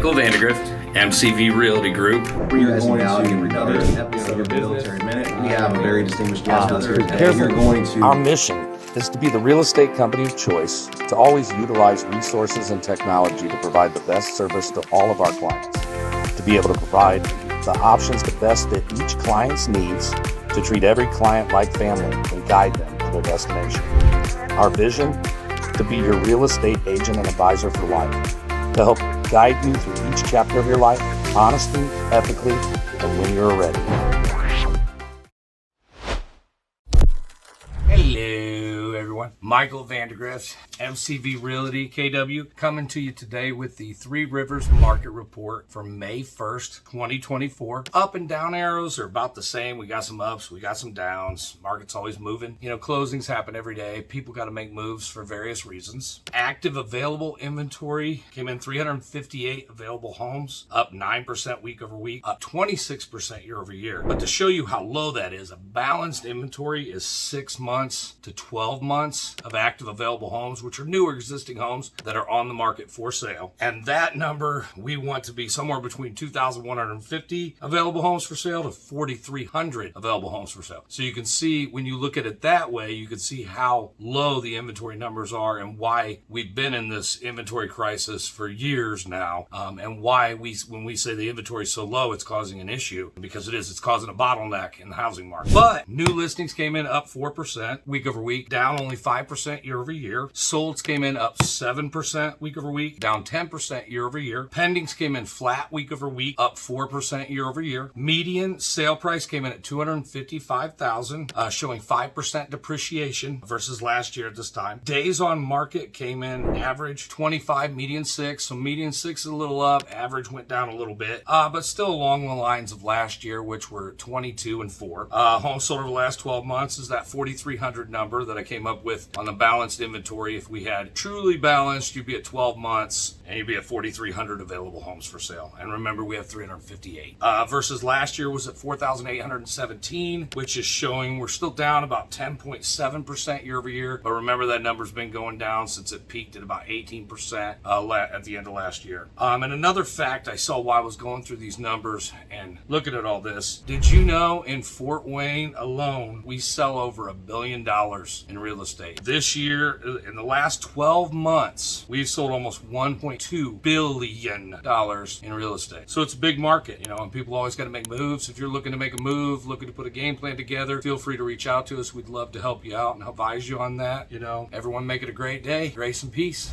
Michael Vandergrift, MCV Realty Group. We are going to another episode of the Military Minute. We have a very distinguished guest with us here today. You're going to... Our mission is to be the real estate company of choice, to always utilize resources and technology to provide the best service to all of our clients, to be able to provide the options to best fit each client's needs, to treat every client like family and guide them to their destination. Our vision, to be your real estate agent and advisor for life, to help guide you through each chapter of your life, honestly, ethically, and when you're ready. Hello, everyone. Michael Vandergrift, MCV Realty, KW, coming to you today with the 3Rivers Market Report for May 1st, 2024. Up and down arrows are about the same. We got some ups, we got some downs. Market's always moving. You know, closings happen every day. People got to make moves for various reasons. Active available inventory came in 358 available homes, up 9% week over week, up 26% year over year. But to show you how low that is, a balanced inventory is 6 months to 12 months of active available homes, which are newer existing homes that are on the market for sale. And that number, we want to be somewhere between 2,150 available homes for sale to 4,300 available homes for sale. So you can see, when you look at it that way, you can see how low the inventory numbers are and why we've been in this inventory crisis for years now, and why when we say the inventory is so low, it's causing an issue, because it is. It's causing a bottleneck in the housing market. But new listings came in up 4% week over week, down only 5% year over year. Solds came in up 7% week over week, down 10% year over year. Pendings came in flat week over week, up 4% year over year. Median sale price came in at $255,000, showing 5% depreciation versus last year at this time. Days on market came in average 25, median 6. So median 6 is a little up, average went down a little bit, but still along the lines of last year, which were 22 and 4. Homes sold over the last 12 months is that 4,300 number that I came up with on the balanced inventory. If we had truly balanced, you'd be at 12 months and you'd be at 4,300 available homes for sale. And remember, we have 358 versus last year was at 4,817, which is showing we're still down about 10.7% year over year. But remember, that number's been going down since it peaked at about 18% at the end of last year. And another fact I saw while I was going through these numbers and looking at all this, did you know in Fort Wayne alone, we sell over $1 billion in real estate? This year, in the last 12 months, we've sold almost $1.2 billion in real estate. So it's a big market, you know, and people always got to make moves. If you're looking to make a move, looking to put a game plan together, feel free to reach out to us. We'd love to help you out and advise you on that. You know, everyone make it a great day. Grace and peace.